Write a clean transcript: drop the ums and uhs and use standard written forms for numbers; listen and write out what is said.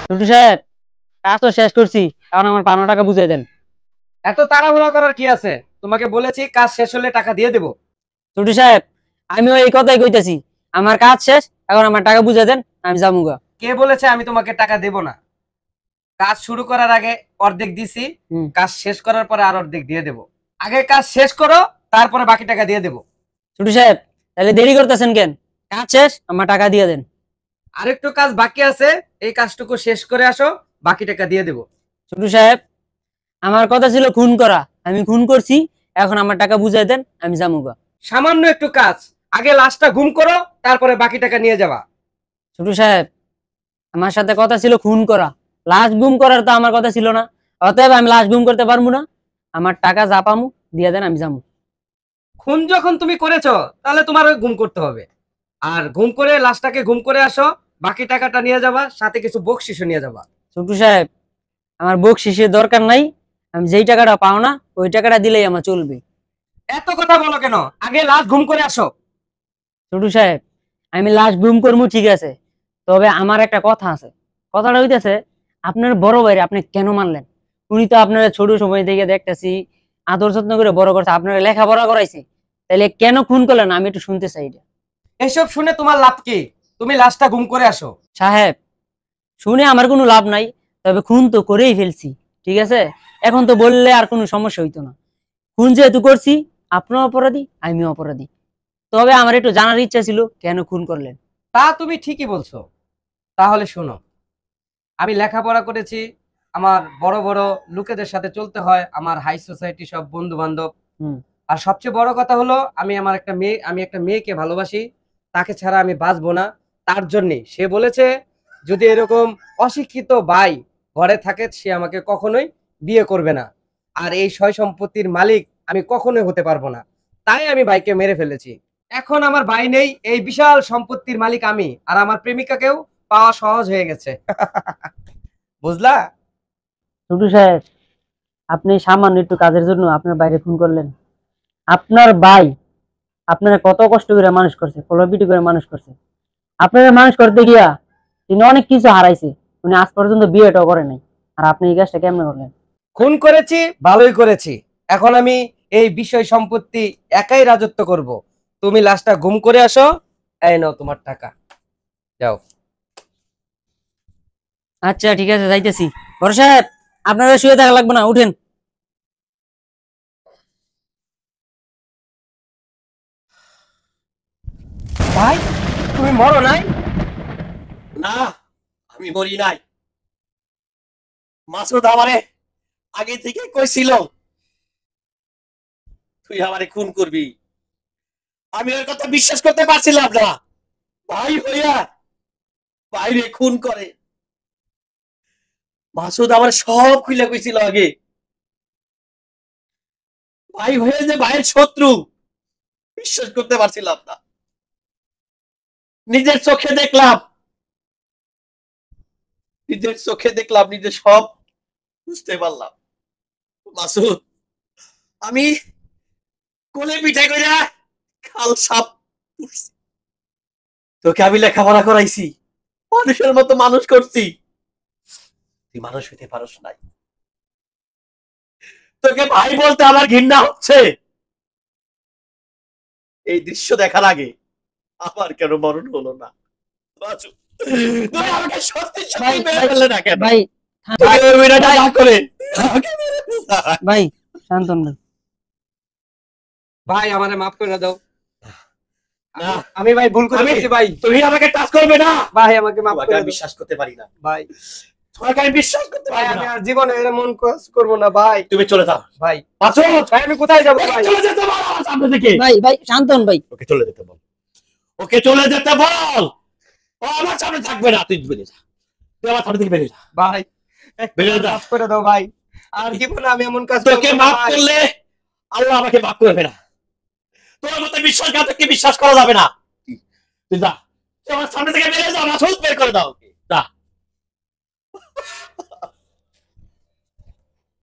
টুটু সাহেব, কাজ তো শেষ করছি, কারণ আমার 5 টাকা বুঝিয়ে দেন। এত তাড়াহুড়া করার কি আছে? তোমাকে বলেছি কাজ শেষ হলে টাকা দিয়ে দেবো। টুটু সাহেব, আমিও এই কথাই কইতেছি, আমার কাজ শেষ, এখন আমার টাকা বুঝিয়ে দেন, আমি যামুগা। কে বলেছে আমি তোমাকে টাকা দেব না? কাজ শুরু করার আগে অর্ধেক দিছি, হুম। কাজ শেষ করার পরে আর অর্ধেক দিয়ে দেবো। আগে কাজ শেষ করো, তারপরে বাকি টাকা দিয়ে দেবো। টুটু সাহেব, তাহলে দেরি করতেছেন কেন? কাজ শেষ, আমার টাকা দিয়ে দেন। আরেকটু কাজ বাকি আছে, এই কাজটুকু শেষ করে আসো, বাকি টাকা দিয়ে দেবো। টুটু সাহেব, আমার কথা ছিল খুন করা, আমি খুন করছি, এখন আমার টাকা বুঝিয়ে দেন, আমি যামুগা। সামান্য একটু কাজ, আগে লাশটা গুম করো, তারপরে বাকি টাকা নিয়ে যাবা। টুটু সাহেব, আমার সাথে কথা ছিল খুন করা, লাশ গুম করার তো আমার কথা ছিল না। অতএব আমি লাশ গুম করতে পারবো না, আমার টাকা যা পামু দিয়ে দেন, আমি যামু। খুন যখন তুমি করেছো, তাহলে তোমার ওই গুম করতে হবে। আর গুম করে লাশটাকে গুম করে আসো, বাকি টাকাটা নিয়ে যাবা, সাথে কিছু বকশিশও নিয়ে যাবা। ছোটু সাহেব, আমার বকশিসের দরকার নাই, আমি যেই টাকাটা পাও না ওই টাকাটা দিলেই আমার চলবে। এত কথা বলো কেন? আগে লাশ গুম করে আসো। ছোটু সাহেব, আমি লাশ গুম করবো ঠিক আছে, তবে আমার একটা কথা আছে। কথাটা হইতেছে, আপনার বড় ভাইরে আপনি কেন মানলেন? উনি তো আপনার ছোট সময় থেকে দেখতেছি আদর যত্ন করে বড় করছে, আপনার লেখাপড়া করাইছে, তাহলে কেন খুন করলেন আমি একটু শুনতে চাই এটা। এসব শুনে তোমার লাভ কি? তুমি লাশটা গুম করে আসো। সাহেব, শুনে আমার কোনো লাভ নাই, তবে খুন তো করেই ফেলছি, ঠিক আছে? এখন তো বললে আর কোনো সমস্যা হইতো না। খুন যেহেতু করছি, আপনিও অপরাধী, আমিও অপরাধী। তবে আমার একটু জানার ইচ্ছা ছিল কেন খুন করলেন। তা তুমি ঠিকই বলছো। তাহলে শোনো, আমি লেখাপড়া করেছি, আমার বড় বড় লোকেদের সাথে চলতে হয়, আমার হাই সোসাইটি সব বন্ধু বান্ধব। হুম। আর সবচেয়ে বড় কথা হলো, আমি একটা মেয়েকে ভালোবাসি, তাকে ছাড়া আমি বাঁচবো না। তার জন্যে সে বলেছে, যদি এরকম অশিক্ষিত ভাই ঘরে থাকে, সে আমাকে কখনোই বিয়ে করবে না। আর এই সয় সম্পত্তির মালিক আমি কখনোই হতে পারবো না। তাই আমি ভাইকে মেরে ফেলেছি। এখন আমার ভাই নেই, এই বিশাল সম্পত্তির মালিক আমি, আর আমার প্রেমিকাকেও পাওয়া সহজ হয়ে গেছে। বুঝলা? ছোটু সাহেব, আপনি সামান্য একটু কাজের জন্য আপনার বাইরে খুন করলেন? আপনার ভাই আপনারা কত কষ্ট করে মানুষ করছে, কলপিটি করে মানুষ করছে। আপনারা মানুষ করতে গিয়া তিনি অনেক কিছু হারাইছে, উনি আজ পর্যন্ত বিয়েটাও করে নাই। আর আপনি এই কাজটা কেমনে করলেন? খুন করেছি, ভালোই করেছি। এখন আমি এই বিষয় সম্পত্তি একাই রাজত্ব করব। তুমি লাশটা গুম করে আসো, এই নাও তোমার টাকা, যাও। আচ্ছা ঠিক আছে, যাইতেছি। বড় সাহেব, আপনারা শুয়ে থাকা লাগবে না, উঠেন। ভাই, তুমি মরো নাই? না, আমি মরি নাই। মাসুদ আমারে আগে থেকে কইছিল তুই আমারে খুন করবি। আমি ওর কথা বিশ্বাস করতে পারছিলাম না। ভাই হইয়া বাইরে খুন করে। মাসুদ আমার সব খুলে কইছিল আগে। ভাই হয়ে যে ভাইয়ের শত্রু, বিশ্বাস করতে পারছিলাম না। নিজের চোখে দেখলাম, নিজের চোখে দেখলাম, নিজে সব বুঝতে পারলাম। মাসুদ, আমি কোলে পিঠে কইরা খাল সাপ পুষছি। তোকে আমি লেখাপড়া করাইছি, মানুষের মতো মানুষ করছি, তুই মানুষ হইতে পারস নাই। তোকে ভাই বলতে আমার ঘৃণা হচ্ছে। এই দৃশ্য দেখার আগে আমার কেন মরণ হলো না? বাঁচু, তুই আমাকে সত্যি ভাই সত্যি মেরে ভাই ফেললে না কেন? ভাই তোকে ওই মেয়েটা ভাই না করে আমাকে মেরে ফেললা। ভাই, শান্তন ভাই। ভাই, আমারে মাফ করে দাও। না, আমি ভাই ভুল করে আমি ফেলছি ভাই। তুমি আমাকে টাচ করবে না। ভাই, আমাকে মাফ তোমাকে করে আমি দাও। বিশ্বাস করতে পারি না। ভাই, তোমাকে আমি বিশ্বাস করতে ভাই, পারি আমি না। আর জীবনে এমন কাজ করবো না ভাই। তুমি চলে যাও। ভাই, বাঁচো। ভাই, আমি কোথায় যাবো ওকে ভাই? চলে যেতে বল আমার সামনে থেকে। ভাই ভাই, শান্তন ভাই। ওকে চলে যেতে বল। ওকে চলে যেতে বল। ও আমার সামনে থাকবে না। তুই বেরিয়ে যা। তুই আমার সামনে থেকে বেরিয়ে যা। ভাই, বেরিয়ে যা। মাফ করে দাও ভাই। আর জীবনে আমি এমন কাজ তোকে করবো না মাফ ভাই। করলে আল্লাহ আমাকে মাফ করবে না। তোর মতো বিশ্বাসঘাতককে বিশ্বাস করা যাবে না। তুই যা। তুই আমার সামনে থেকে বেরিয়ে যা। মাসুদ, বের করে দাও ওকে। যা।